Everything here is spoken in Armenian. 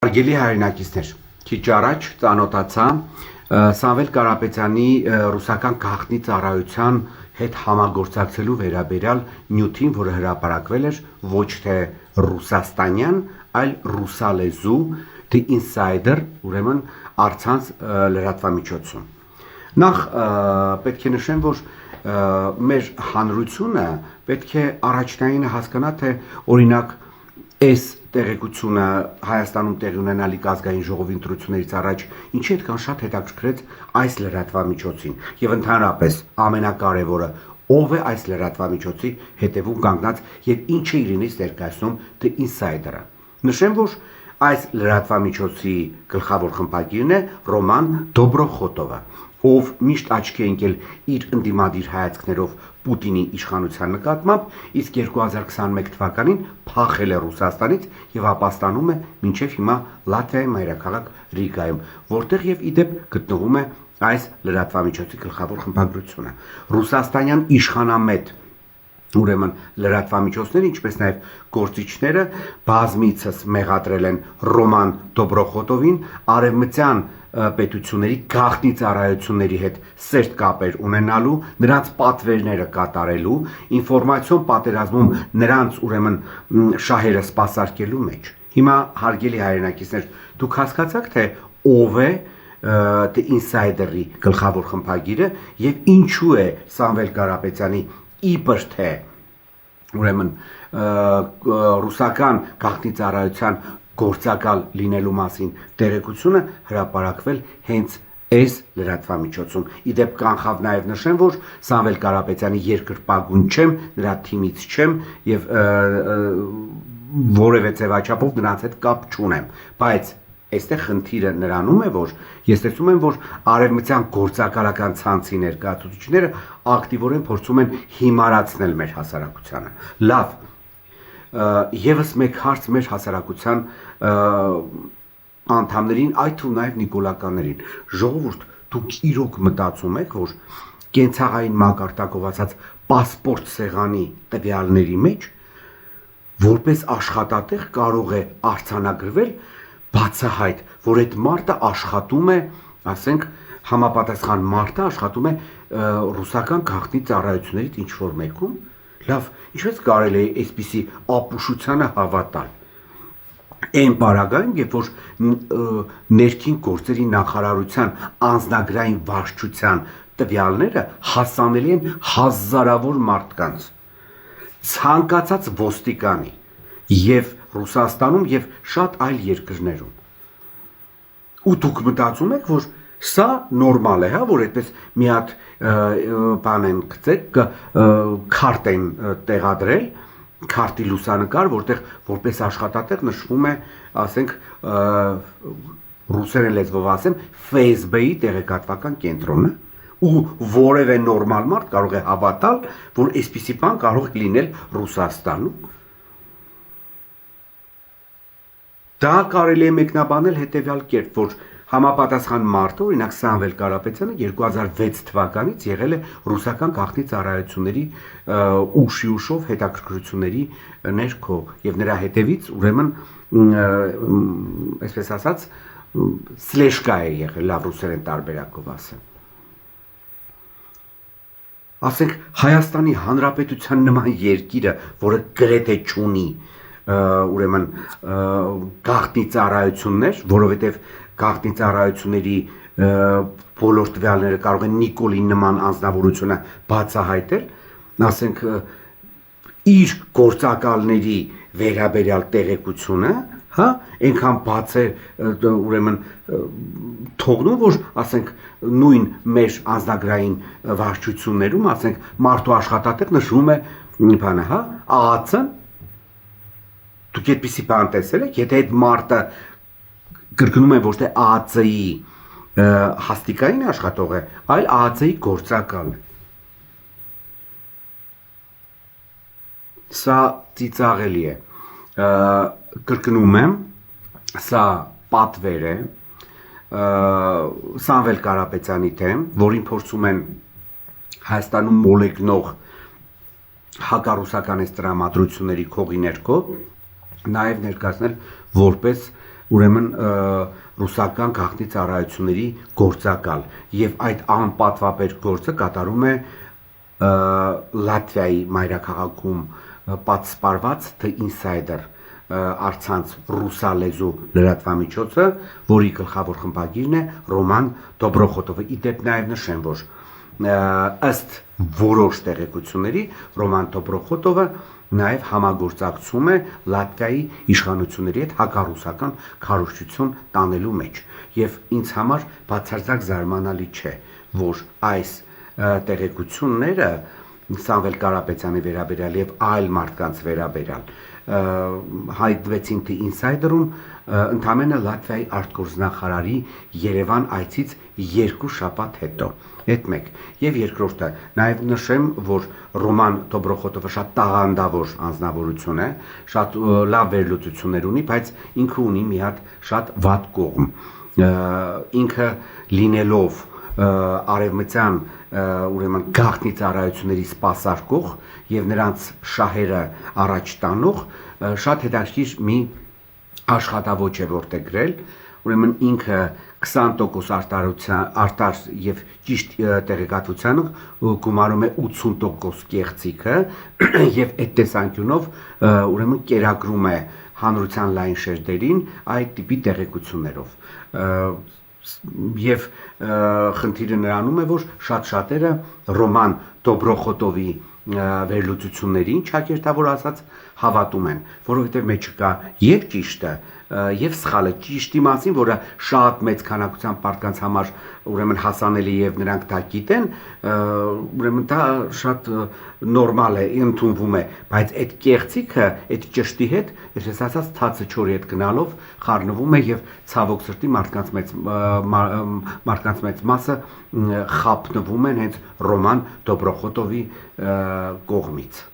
Հարգելի հայրենակիցներ, քիչ առաջ ծանոթացա Սամվել Կարապետյանի ռուսական գաղտնի ծառայության հետ համագործակցելու վերաբերյալ նյութին, որը հրապարակվել էր ոչ թե ռուսաստանյան, այլ ռուսալեզու The Insider, ուրեմն առցանց լրատվամիջոցում։ Նախ պետք է նշեմ, որ մեր հանրությունը պետք է առաջնայինը հասկանա, թե օրինակ այս տեղեկությունը Հայաստանում տեղի ունենալիք ազգային ժողովի ընտրություններից առաջ ինչի այդքան շատ հետաքրքրեց այս լրատվամիջոցին եւ ընդհանրապես ամենակարևորը ով է այս լրատվամիջոցի հետևում կանգնած եւ ինչ է իրենից ներկայացնում The Insider-ը։ Նշեմ, որ այս լրատվամիջոցի գլխավոր խմբագիրն է Ռոման Դոբրոխոտովը, ով միշտ աչքի է ընկել իր ընդդիմադիր հայացքներով Պուտինի իշխանության նկատմամբ, իսկ 2021 թվականին փախել է Ռուսաստանից եւ ապաստանում է մինչեւ հիմա Լատվիայի մայրաքաղաք Ռիգայում, որտեղ եւ իդեպ գտնվում է այս լրատվամիջոցի գլխավոր խմբագրությունը։ Ռուսաստանյան իշխանամետ ուրեմն լրատվամիջոցները, ինչպես նաև գործիչները բազմիցս մեղադրել են Ռոման Դոբրոխոտովին արևմտյան պետությունների գաղտնի ծառայությունների հետ սերտ կապեր ունենալու, նրանց պատվերները կատարելու, ինֆորմացիոն պատերազմում նրանց ուրեմն շահերը սպասարկելու մեջ։ Հիմա հարգելի հայրենակիցներ, դուք հասկացաք, թե ով է The Insider-ի գլխավոր խմբագիրը եւ ինչու է Սամվել Կարապետյանի իբր թե ուրեմն ռուսական գաղտնի ծառայության գործակալ լինելու մասին տեղեկությունը հրապարակվել հենց այս լրատվամիջոցում։ Իդեպ կանխավ նաև նշեմ, որ Սամվել Կարապետյանի երկրպագուն չեմ, նրա թիմից չեմ եւ որևէ ձևաչափով նրանց հետ կապ չունեմ, բայց այստեղ խնդիրը նրանում է, որ ես տեսնում եմ, որ արևմտյան գործակալական ցանցի ներկայացուցիչները ակտիվորեն փորձում են հիմարացնել մեր հասարակությանը։ Լավ, եւս մեկ հարց մեր հասարակության անդամներին, այդ թվում նաև նիկոլականներին։ Ժողովուրդ, դուք իրոք մտածում եք, որ կենցաղային մակարդակով ասած պասպորտ սեղանի տվյալների մեջ որպես աշխատատեղ կարող է արձանագրվել բացահայտ, որ այդ մարդը աշխատում է, ասենք, համապատասխան մարդը աշխատում է ռուսական գաղտնի ծառայություններից ինչ-որ մեկում, լավ, ինչպես կարելի է այսպիսի ապուշությանը հավատալ։ Այն պարագայում, երբ որ ներքին գործերի նախարարության անձնագրային վարչության տվյալները հասանելի են հազարավոր մարդկանց, ցանկացած ոստիկանի եւ Ռուսաստանում եւ շատ այլ երկրներում։ Ու դուք մտածում եք, որ սա նորմալ է, հա, որ այդպես մի հատ բան են գցեք, քարտ են տեղադրել, քարտի լուսանկար, որտեղ որպես աշխատատեղ նշվում է, ասենք, ռուսերեն լեզվով ասեմ, ՖՍԲ-ի տեղեկատվական կենտրոնը, ու որևէ նորմալ մարդ կարող է հավատալ, որ այսպիսի բան կարող է լինել Ռուսաստանում։ Դա կարելի է մեկնաբանել հետևյալ կերպ, որ համապատասխան մարդը, օրինակ Սամվել Կարապետյանը 2006 թվականից եղել է ռուսական գաղտնի ծառայությունների ուշիուշով հետաքրքրությունների ներքո եւ նրա հետևից ուրեմն այսպես ասած սլեշկա է եղել, լավ ռուսերեն տարբերակով ասեմ։ Ասենք Հայաստանի Հանրապետության նման երկիրը, որը գրեթե չունի ուրեմն գաղտնի ծառայություններ, որովհետև գաղտնի ծառայությունների բոլոր տվյալները կարող են Նիկոլի նման անձնավորությունը բացահայտել, ասենք իր գործակալների վերաբերյալ տեղեկությունը, հա, այնքան բաց է ուրեմն թողնում, որ ասենք նույն մեր անձնագրային վարչություններում, ասենք մարդու աշխատատեղ նշվում է բանը, հա, ԱԱՑ-ը։ Դուք այդպիսի բան տեսել եք, եթե այդ մարդը կրկնում է ոչ թե ԱԱՑ-ի հաստիկային աշխատող է, այլ ԱԱՑ-ի գործակալ է։ Սա ծիծաղելի է։ Կրկնում եմ, սա պատվեր է Սամվել Կարապետյանի դեմ, որին փորձում են Հայաստանում մոլեգնող հակառուսական տրամադրությունների քողի ներքո նաև ներկայացնել որպես ուրեմն ռուսական գաղտնի ծառայությունների գործակալ եւ այդ անպատվաբեր գործը կատարում է Լատվիայի մայրաքաղաքում պատսպարված The Insider առցանց ռուսալեզու լրատվամիջոցը, որի գլխավոր խմբագիրն է Ռոման Դոբրոխոտովը։ Իդեպ նաև նշեմ, որ ըստ որոշ տեղեկությունների Ռոման Դոբրոխոտովը նաև համագործակցում է Լատվիայի իշխանությունների հետ հակառուսական քարոզչություն տանելու մեջ։ Եվ ինձ համար բացարձակ զարմանալի չէ, որ այս տեղեկությունները Սամվել Կարապետյանի վերաբերյալ եւ այլ մարդկանց վերաբերյալ հայտնվեցին The Insider-ում ընդամենը Լատվիայի արտգործնախարարի Երևան այցից 2 շաբաթ հետո։ Այդ մեկ։ Եվ երկրորդը, նաև նշեմ, որ Ռոման Դոբրոխոտովը շատ տաղանդավոր անձնավորություն է, շատ լավ վերլուծություններ ունի, բայց ինքը ունի մի հատ շատ վատ կողմ։ Ինքը լինելով արևմտյան ուրեմն գաղտնի ծառայությունների սպասարկող եւ նրանց շահերը առաջ տանող շատ հետաքրքիր մի աշխատավոճ է որտեղ գրել, ուրեմն ինքը 20% արտար եւ ճիշտ տեղեկատվությանը գումարում է 80% կեղծիքը եւ այդ տեսանկյունով ուրեմն կերակրում է հանրության լայն շերտերին այդ տիպի տեղեկություններով եւ խնդիրը նրանում է, որ շատ-շատերը Ռոման Դոբրոխոտովի վերլուծություններին ճակերտավոր ասած հավատում են, որովհետև մեջ կա եւ ճիշտը եւ սխալը, ճիշտի մասին, որը շատ մեծ քանակության մարդկանց համար ուրեմն հասանելի եւ նրանք դա գիտեն, ուրեմն դա շատ նորմալ է, ընդունվում է, բայց այդ կեղծիքը, այդ ճշտի հետ, ես ասած թացը չորի հետ գնալով խառնվում է եւ ցավոք սրտի մարդկանց մեծ մասը խափնվում են հենց Ռոման Դոբրոխոտովի կողմից։